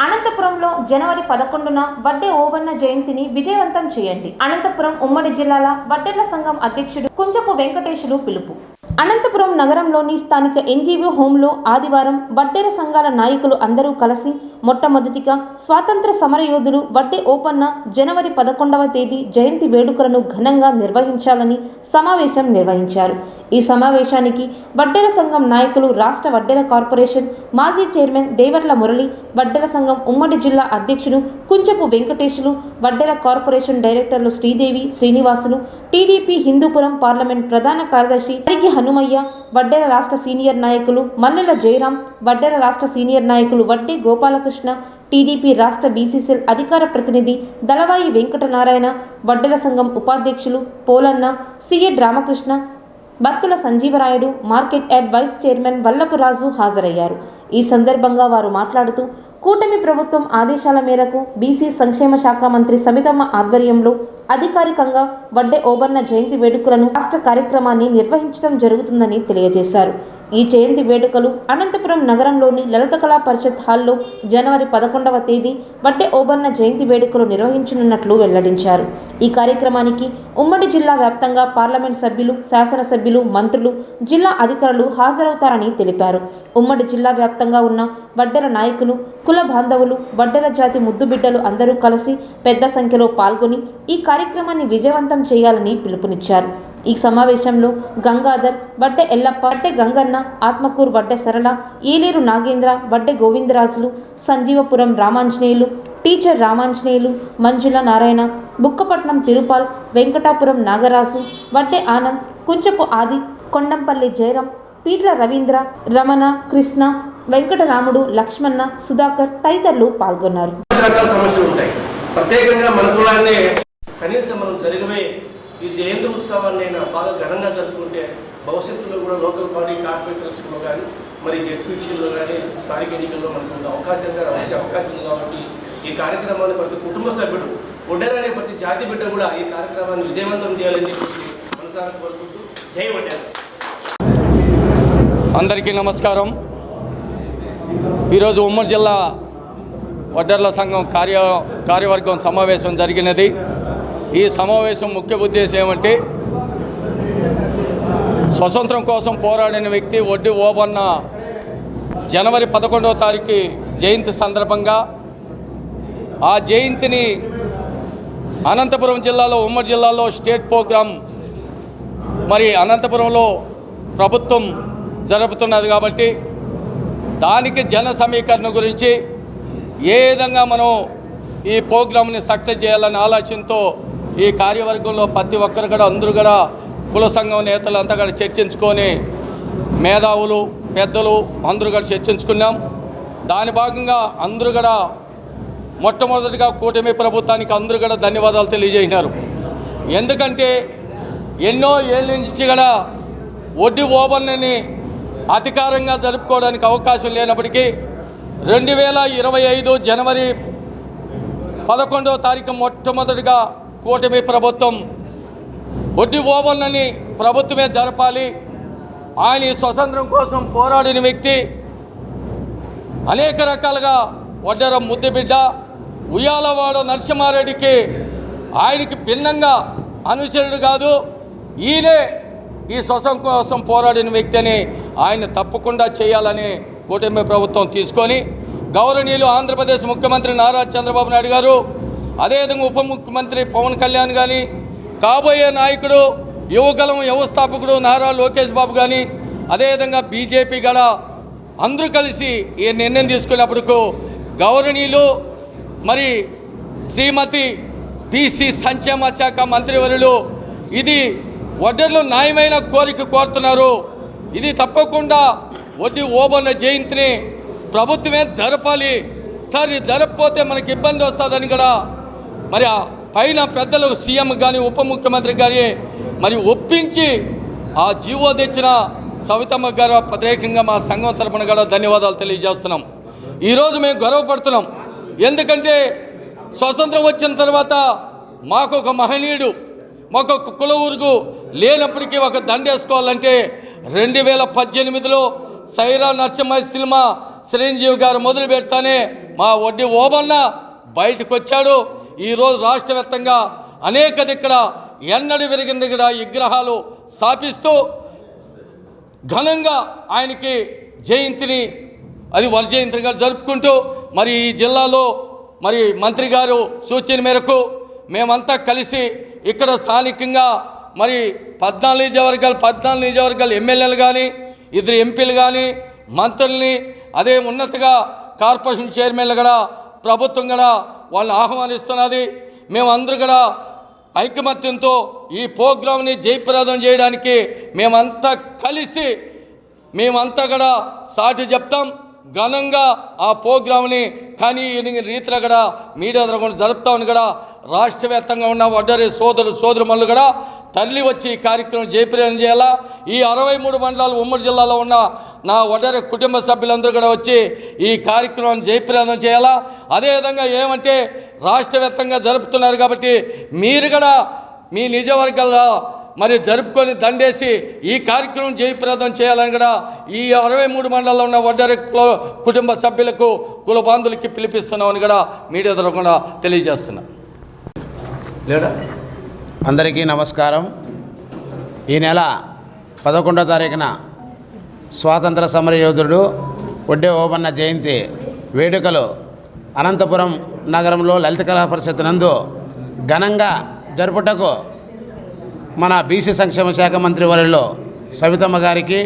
అనంతపురంలో జనవరి 11న వడ్డే ఓబన్న జయంతిని విజయవంతం చేయండి. అనంతపురం ఉమ్మడి జిల్లాల వడ్డెర్ల సంఘం అధ్యక్షుడు కుంజపు వెంకటేశులు పిలుపు. అనంతపురం నగరంలోని స్థానిక ఎన్జీఓ హోంలో ఆదివారం వడ్డెర సంఘాల నాయకులు అందరూ కలిసి మొట్టమొదటిగా స్వాతంత్ర సమరయోధులు వడ్డే ఓబన్న జనవరి 11వ తేదీ జయంతి వేడుకలను ఘనంగా నిర్వహించాలని సమావేశం నిర్వహించారు. ఈ సమావేశానికి వడ్డెర సంఘం నాయకులు, రాష్ట్ర వడ్డెర కార్పొరేషన్ మాజీ చైర్మన్ దేవర్ల మురళి, వడ్డెర సంఘం ఉమ్మడి జిల్లా అధ్యక్షుడు కుంజపు వెంకటేశులు, వడ్డెర కార్పొరేషన్ డైరెక్టర్లు శ్రీదేవి, శ్రీనివాసులు, టీడీపీ హిందూపురం పార్లమెంట్ ప్రధాన కార్యదర్శి హరికి హనుమయ్య, వడ్డెర రాష్ట్ర సీనియర్ నాయకులు మల్లెల జయరాం, వడ్డెర రాష్ట్ర సీనియర్ నాయకులు వడ్డే గోపాలకృష్ణ, టీడీపీ రాష్ట్ర బీసీసీఎల్ అధికార ప్రతినిధి దళవాయి వెంకటనారాయణ, వడ్డెర సంఘం ఉపాధ్యక్షులు పోలన్న, సిఎడ్ Ramakrishna, Battula Sanjeevarayudu, market yard vice chairman Vallapuraju హాజరయ్యారు. ఈ సందర్భంగా వారు మాట్లాడుతూ, కూటమి ప్రభుత్వం ఆదేశాల మేరకు బీసీ సంక్షేమ శాఖ మంత్రి సబితమ్మ ఆధ్వర్యంలో అధికారికంగా వడ్డే ఓబన్న జయంతి వేడుకలను రాష్ట్ర కార్యక్రమాన్ని నిర్వహించడం జరుగుతుందని తెలియజేశారు. ఈ జయంతి వేడుకలు అనంతపురం నగరంలోని లలిత కళా పరిషత్ హాల్లో జనవరి 11వ తేదీ వడ్డే ఓబన్న జయంతి వేడుకలు నిర్వహించనున్నట్లు వెల్లడించారు. ఈ కార్యక్రమానికి ఉమ్మడి జిల్లా వ్యాప్తంగా పార్లమెంట్ సభ్యులు, శాసనసభ్యులు, మంత్రులు, జిల్లా అధికారులు హాజరవుతారని తెలిపారు. ఉమ్మడి జిల్లా వ్యాప్తంగా ఉన్న వడ్డెర నాయకులు, కుల బాంధవులు, వడ్డెర జాతి ముద్దుబిడ్డలు అందరూ కలిసి పెద్ద సంఖ్యలో పాల్గొని ఈ కార్యక్రమాన్ని విజయవంతం చేయాలని పిలుపునిచ్చారు. ఈ సమావేశంలో గంగాధర్, వడ్డే ఎల్లప్ప, వడ్డే గంగన్న, ఆత్మకూరు వడ్డే సరళ, ఏలేరు నాగేంద్ర, వడ్డే గోవిందరాజులు, సంజీవపురం రామాంజనేయులు, టీచర్ రామాంజనేయులు, మంజుల నారాయణ, బుక్కపట్నం తిరుపాల్, వెంకటాపురం నాగరాజు, వడ్డే ఆనంద్, కుంచపు ఆది, కొండంపల్లి జయరాం, పీట్ల రవీంద్ర, రమణ, కృష్ణ, వెంకటరాముడు, లక్ష్మణ, సుధాకర్ తదితరులు పాల్గొన్నారు. ప్రత్యేకంగా మన కులాన్ని కనీసం మనం జరిగే ఈ జయంతి ఉత్సవాన్ని బాగా ఘనంగా జరుపుకుంటే భవిష్యత్తులో కూడా లోకల్ బాడీ కార్పొరేట్ ఎలక్షన్లో కానీ, మరి జెడ్పీటీలో కానీ, స్థానిక ఎన్నికల్లో మనకు అవకాశంగా వచ్చే అవకాశం ఉంది. కాబట్టి ఈ కార్యక్రమాన్ని ప్రతి కుటుంబ సభ్యుడు, వడ్డెర ప్రతి జాతి బిడ్డ కూడా ఈ కార్యక్రమాన్ని విజయవంతం చేయాలని చెప్పి మనసారా కోరుకుంటూ జై వడ్డెర. అందరికీ నమస్కారం. ఈరోజు ఉమ్మడి జిల్లా వడ్డెర్ల సంఘం కార్యవర్గం సమావేశం జరిగినది. ఈ సమావేశం ముఖ్య ఉద్దేశం ఏమంటే, స్వతంత్రం కోసం పోరాడిన వ్యక్తి వడ్డే ఓబన్న జనవరి 11వ తారీఖు జయంతి సందర్భంగా ఆ జయంతిని అనంతపురం జిల్లాలో, ఉమ్మడి జిల్లాలో స్టేట్ ప్రోగ్రాం మరి అనంతపురంలో ప్రభుత్వం జరుపుతున్నది. కాబట్టి దానికి జన సమీకరణ గురించి ఏ విధంగా మనం ఈ ప్రోగ్రామ్ని సక్సెస్ చేయాలనే ఆలోచనతో ఈ కార్యవర్గంలో ప్రతి ఒక్కరు కూడా, అందరూ కూడా కుల సంఘం నేతలు అంతా కూడా చర్చించుకొని, మేధావులు, పెద్దలు అందరూ కూడా చర్చించుకున్నాం. దాని భాగంగా అందరూ కూడా మొట్టమొదటిగా కూటమి ప్రభుత్వానికి అందరూ కూడా ధన్యవాదాలు తెలియజేసినారు. ఎందుకంటే ఎన్నో ఏళ్ళ నుంచి కూడా వడ్డే ఓబన్నని అధికారంగా జరుపుకోవడానికి అవకాశం లేనప్పటికీ 2025 జనవరి 11వ తారీఖు మొట్టమొదటిగా కూటమి ప్రభుత్వం వడ్డే ఓబన్నని ప్రభుత్వమే జరపాలి. ఆయన స్వతంత్రం కోసం పోరాడిన వ్యక్తి, అనేక రకాలుగా వడ్డెర ముద్దుబిడ్డ, ఉయ్యాలవాడ నరసింహారెడ్డికి ఆయనకి భిన్నంగా అనుచరుడు కాదు, ఈయనే ఈ స్వతంత్రం కోసం పోరాడిన వ్యక్తి అని ఆయన తప్పకుండా చేయాలని కూటమి ప్రభుత్వం తీసుకొని, గౌరవనీయులు ఆంధ్రప్రదేశ్ ముఖ్యమంత్రి నారా చంద్రబాబు నాయుడు గారు, అదేవిధంగా ఉప ముఖ్యమంత్రి పవన్ కళ్యాణ్ కానీ, కాబోయే నాయకుడు యువగలం వ్యవస్థాపకుడు నారా లోకేష్ బాబు కానీ, అదేవిధంగా బీజేపీ కూడా అందరూ కలిసి ఈ నిర్ణయం తీసుకున్నప్పుడు గౌరవనీయులు మరి శ్రీమతి బీసీ సంక్షేమ శాఖ మంత్రివర్యులు ఇది వడ్డెర్లు న్యాయమైన కోరిక కోరుతున్నారు. ఇది తప్పకుండా వడ్డే ఓబన్న జయంతిని ప్రభుత్వమే జరపాలి సార్, ఇది జరపకపోతే మనకి ఇబ్బంది వస్తుందని కూడా మరి పైన పెద్దలు సీఎం కానీ, ఉప ముఖ్యమంత్రి కానీ మరి ఒప్పించి ఆ జీవో తెచ్చిన సవితమ్మ గారు ప్రత్యేకంగా మా సంఘం తరపున కూడా ధన్యవాదాలు తెలియజేస్తున్నాం. ఈరోజు మేము గర్వపడుతున్నాం. ఎందుకంటే స్వతంత్రం వచ్చిన తర్వాత మాకు ఒక మహనీయుడు, మాకు ఒక కుల ఊరుగు లేనప్పటికీ ఒక దండేసుకోవాలంటే 2018లో సైరా నరసింహ సినిమా చిరంజీవి గారు మొదలు పెడతానే మా వడ్డీ ఓబన్న బయటకు వచ్చాడు. ఈరోజు రాష్ట్ర వ్యాప్తంగా అనేక ఇక్కడ ఎన్నడి విరిగిన దగ్గర విగ్రహాలు స్థాపిస్తూ ఘనంగా ఆయనకి జయంతిని అది వర జయంతిగా జరుపుకుంటూ మరి ఈ జిల్లాలో మరి మంత్రి గారు సూచన మేరకు మేమంతా కలిసి ఇక్కడ స్థానికంగా మరి 14 నియోజకవర్గాలు ఎమ్మెల్యేలు కానీ 2 ఎంపీలు కానీ మంత్రుల్ని అదే ఉన్నతగా కార్పొరేషన్ చైర్మన్లు కూడా ప్రభుత్వం కూడా వాళ్ళని ఆహ్వానిస్తున్నది. మేమందరూ కూడా ఐకమత్యంతో ఈ ప్రోగ్రాంని జయప్రదం చేయడానికి మేమంతా కలిసి మేమంతా కూడా సాటి చెప్తాం. ఘనంగా ఆ ప్రోగ్రాంని కానీ రీతిలో కూడా మీడియా ద్వారా జరుపుతామని కూడా రాష్ట్ర వ్యాప్తంగా ఉన్న వడ్డరి సోదరుమల్లు కూడా తరలి వచ్చి ఈ కార్యక్రమం జయప్రదం చేయాలా. ఈ 63 మండలాలు ఉమ్మడి జిల్లాలో ఉన్న నా వడ్డరి కుటుంబ సభ్యులందరూ కూడా వచ్చి ఈ కార్యక్రమాన్ని జయప్రదం చేయాలా. అదేవిధంగా ఏమంటే రాష్ట్ర వ్యాప్తంగా జరుపుతున్నారు కాబట్టి మీరు కూడా మీ నిజవర్గాల్లో మరి జరుపుకొని దండేసి ఈ కార్యక్రమం జయప్రదం చేయాలని కూడా ఈ 63 మండలాల్లో ఉన్న వడ్డరి కుటుంబ సభ్యులకు కుల బాంధులకి పిలిపిస్తున్నామని కూడా మీడియా ద్వారా కూడా తెలియజేస్తున్నా. లేడా అందరికీ నమస్కారం. ఈ నెల 11వ తారీఖున స్వాతంత్ర సమరయోధుడు వడ్డే ఓబన్న జయంతి వేడుకలు అనంతపురం నగరంలో లలిత కళా పరిషత్ నందు ఘనంగా జరుపుటకు మన బీసీ సంక్షేమ శాఖ మంత్రి వర్యులు సవితమ్మ గారికి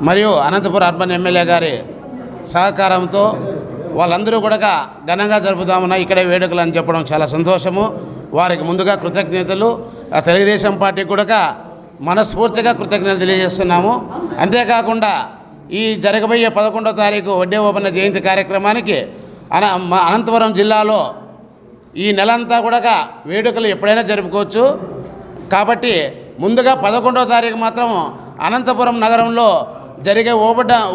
మరియు అనంతపురం అర్బన్ ఎమ్మెల్యే గారి సహకారంతో వాళ్ళందరూ కూడా ఘనంగా జరుపుదామన్న ఇక్కడే వేడుకలు అని చెప్పడం చాలా సంతోషము. వారికి ముందుగా కృతజ్ఞతలు. తెలుగుదేశం పార్టీకి కూడా మనస్ఫూర్తిగా కృతజ్ఞతలు తెలియజేస్తున్నాము. అంతేకాకుండా ఈ జరగబోయే 11వ తారీఖు వడ్డే ఓబన్న జయంతి కార్యక్రమానికి అనంతపురం జిల్లాలో ఈ నెలంతా కూడా వేడుకలు ఎప్పుడైనా జరుపుకోవచ్చు. కాబట్టి ముందుగా 11వ తారీఖు మాత్రం అనంతపురం నగరంలో జరిగే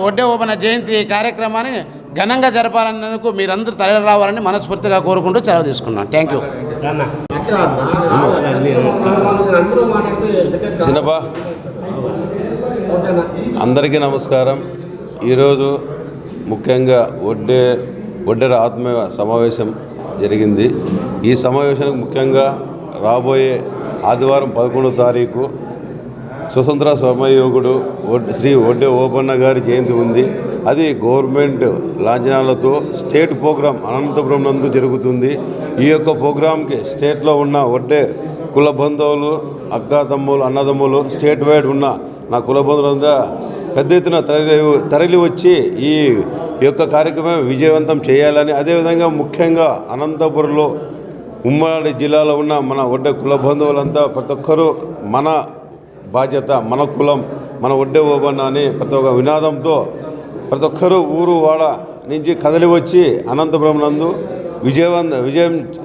వడ్డే ఓబన్న జయంతి కార్యక్రమాన్ని ఘనంగా జరపాలన్నందుకు మీరందరూ తరలి రావాలని మనస్ఫూర్తిగా కోరుకుంటూ సెలవు తీసుకున్నాను. Thank you. చిన్నప్ప అందరికీ నమస్కారం. ఈరోజు ముఖ్యంగా వడ్డెర ఆత్మీయ సమావేశం జరిగింది. ఈ సమావేశానికి ముఖ్యంగా రాబోయే ఆదివారం 11వ తారీఖు స్వతంత్ర సమరయోధుడు శ్రీ వడ్డే ఓబన్న గారి జయంతి ఉంది. అది గవర్నమెంట్ లాంఛనాలతో స్టేట్ ప్రోగ్రాం అనంతపురం నందు జరుగుతుంది. ఈ యొక్క ప్రోగ్రాంకి స్టేట్లో ఉన్న వడ్డే కుల బంధువులు, అక్క తమ్ములు, అన్నదమ్ములు, స్టేట్ వైడ్ ఉన్న నా కుల బంధువులంతా పెద్ద ఎత్తున తరలి వచ్చి ఈ యొక్క కార్యక్రమం విజయవంతం చేయాలని, అదేవిధంగా ముఖ్యంగా అనంతపురంలో ఉమ్మడి జిల్లాలో ఉన్న మన వడ్డే కుల బంధువులంతా ప్రతి ఒక్కరూ మన బాధ్యత, మన కులం, మన వడ్డే ఓబన్న అని ప్రతి ఒక్క వినాదంతో ప్రతి ఒక్కరూ ఊరు వాడ నుంచి కదలి వచ్చి అనంతపురం నందు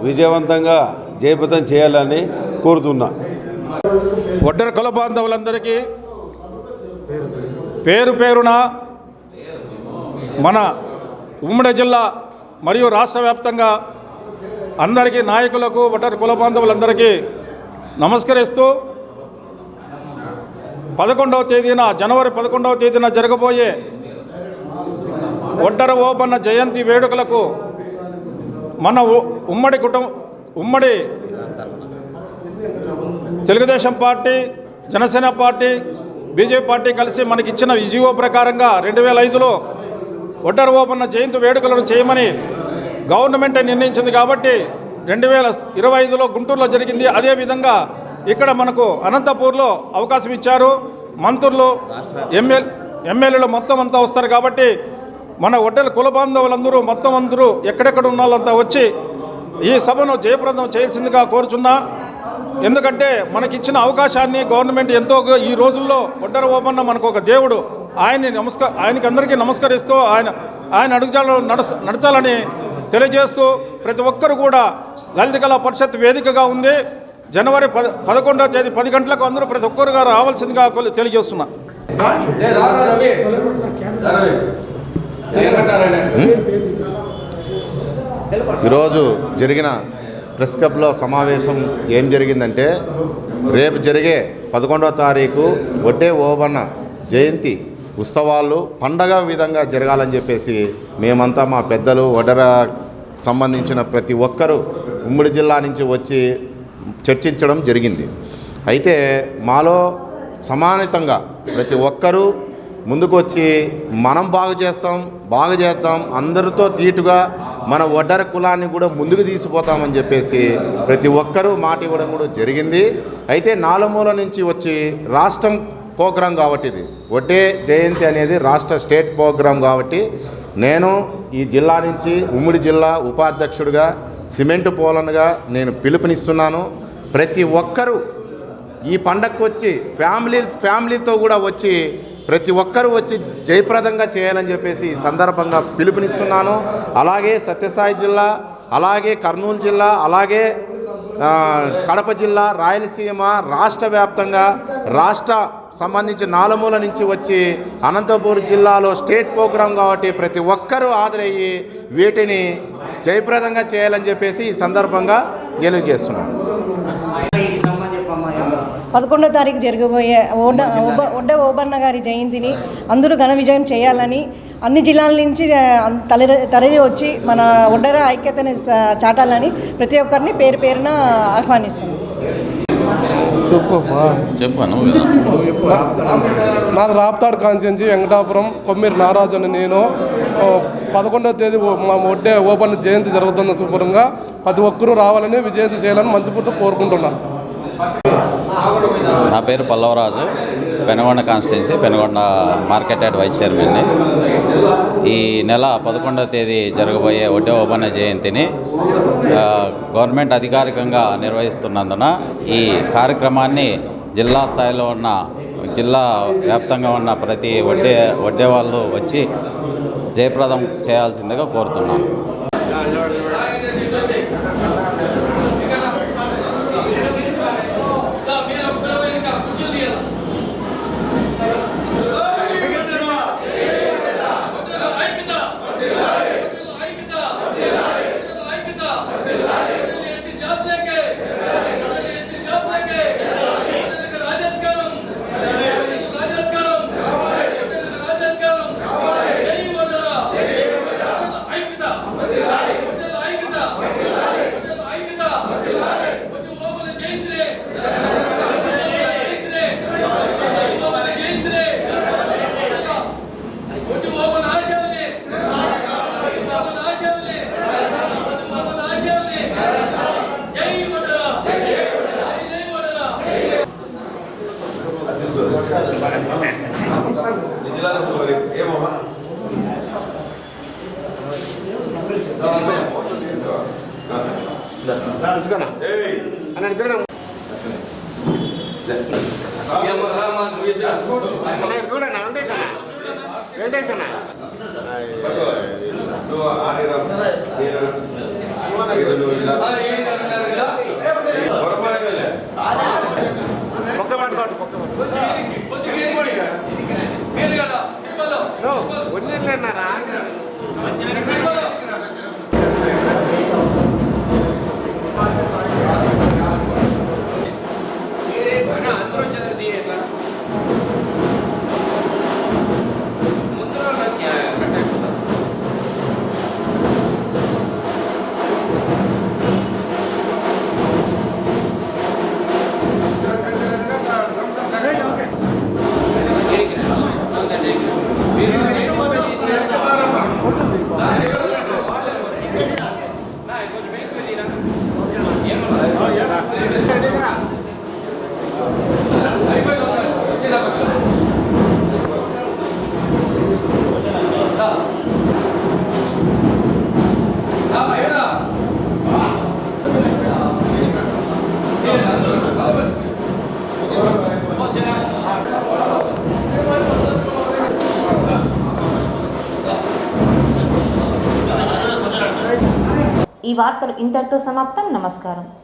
విజయవంతంగా జయప్రదం చేయాలని కోరుతున్నా. వడ్డెర కుల బాంధవులందరికీ పేరు పేరున మన ఉమ్మడి జిల్లా మరియు రాష్ట్ర వ్యాప్తంగా అందరికీ నాయకులకు వడ్డెర కుల బాంధవులందరికీ నమస్కరిస్తూ 11వ తేదీన జనవరి 11వ తేదీన జరగబోయే వడ్డెర ఓబన్న జయంతి వేడుకలకు మన ఉమ్మడి Telugu Desam party, Janasena party, BJP party కలిసి మనకిచ్చిన జీవో ప్రకారంగా 2005లో వడ్డెర ఓబన్న జయంతి వేడుకలను చేయమని గవర్నమెంట్ నిర్ణయించింది. కాబట్టి 2025లో గుంటూరులో జరిగింది. అదేవిధంగా ఇక్కడ మనకు అనంతపూర్లో అవకాశం ఇచ్చారు. మంత్రులు, ఎమ్మెల్యేలు మొత్తం అంతా వస్తారు. కాబట్టి మన వడ్డెర కుల బాంధవులందరూ మొత్తం అందరూ ఎక్కడెక్కడ ఉన్న వాళ్ళంతా వచ్చి ఈ సభను జయప్రదం చేయాల్సిందిగా కోరుచున్నా. ఎందుకంటే మనకిచ్చిన అవకాశాన్ని గవర్నమెంట్ ఎంతో ఈ రోజుల్లో వడ్డెర ఓబన్న మనకు ఒక దేవుడు. ఆయనకి అందరికీ నమస్కరిస్తూ ఆయన అడుగుజాడలో నడచాలని తెలియజేస్తూ ప్రతి ఒక్కరు కూడా లలిత కళా పరిషత్ వేదికగా ఉంది. జనవరి 11వ తేదీ 10 గంటలకు అందరూ ప్రతి ఒక్కరుగా రావాల్సిందిగా తెలియజేస్తున్నా. ఈరోజు జరిగిన ప్రెస్ క్లబ్లో సమావేశం ఏం జరిగిందంటే, రేపు జరిగే 11వ తారీఖు వడ్డే ఓబన్న జయంతి ఉత్సవాలు పండగ విధంగా జరగాలని చెప్పేసి మేమంతా మా పెద్దలు వడ్డెర సంబంధించిన ప్రతి ఒక్కరూ ఉమ్మడి జిల్లా నుంచి వచ్చి చర్చించడం జరిగింది. అయితే మాలో సమానతంగా ప్రతి ఒక్కరూ ముందుకు వచ్చి మనం బాగు చేద్దాం అందరితో తీటుగా మన వడ్డెర కులాన్ని కూడా ముందుకు తీసుకుపోతామని చెప్పేసి ప్రతి ఒక్కరూ మాట ఇవ్వడం కూడా జరిగింది. అయితే నాలుమూల నుంచి వచ్చి రాష్ట్రం ప్రోగ్రాం కాబట్టి ఇది వడ్డే జయంతి అనేది రాష్ట్ర స్టేట్ ప్రోగ్రాం కాబట్టి నేను ఈ జిల్లా నుంచి ఉమ్మడి జిల్లా ఉపాధ్యక్షుడిగా సిమెంట్ పోలన్గా నేను పిలుపునిస్తున్నాను. ప్రతి ఒక్కరూ ఈ పండగకు వచ్చి ఫ్యామిలీతో కూడా వచ్చి ప్రతి ఒక్కరూ వచ్చి జయప్రదంగా చేయాలని చెప్పేసి ఈ సందర్భంగా పిలుపునిస్తున్నాను. అలాగే సత్యసాయి జిల్లా, అలాగే కర్నూలు జిల్లా, అలాగే కడప జిల్లా, రాయలసీమ రాష్ట్ర వ్యాప్తంగా సంబంధించి నాలుమూల నుంచి వచ్చి అనంతపూర్ జిల్లాలో స్టేట్ ప్రోగ్రాం కాబట్టి ప్రతి ఒక్కరూ హాజరయ్యి వీటిని జయప్రదంగా చేయాలని చెప్పేసి ఈ సందర్భంగా తెలియజేస్తున్నాను. 11వ తారీఖు జరగబోయే వడ్డే ఓబన్న గారి జయంతిని అందరూ ఘన విజయం చేయాలని అన్ని జిల్లాల నుంచి తరలి వచ్చి మన వడ్డెర ఐక్యతని చాటాలని ప్రతి ఒక్కరిని పేరు పేరున ఆహ్వానిస్తున్నాం. నాది రాప్తాడు కాన్స్టిట్యున్సీ వెంకటాపురం కొమ్మిరి నారాజు అని నేను. 11వ తేదీ మా వడ్డే ఓబన్న జయంతి జరుగుతున్న శుభ్రంగా ప్రతి ఒక్కరూ రావాలని విజయంతి చేయాలని మనస్ఫూర్తిగా కోరుకుంటున్నాను. నా పేరు Pallavaraju, Penugonda constituency, Penugonda market yard vice చైర్మన్ని. ఈ నెల 11వ తేదీ జరగబోయే వడ్డే ఓబన్న జయంతిని గవర్నమెంట్ అధికారికంగా నిర్వహిస్తున్నందున ఈ కార్యక్రమాన్ని జిల్లా స్థాయిలో ఉన్న జిల్లా వ్యాప్తంగా ఉన్న ప్రతి వడ్డే వాళ్ళు వచ్చి జయప్రదం చేయాల్సిందిగా కోరుతున్నాను. ఈ వార్తలు ఇంతటితో సమాప్తం. నమస్కారం.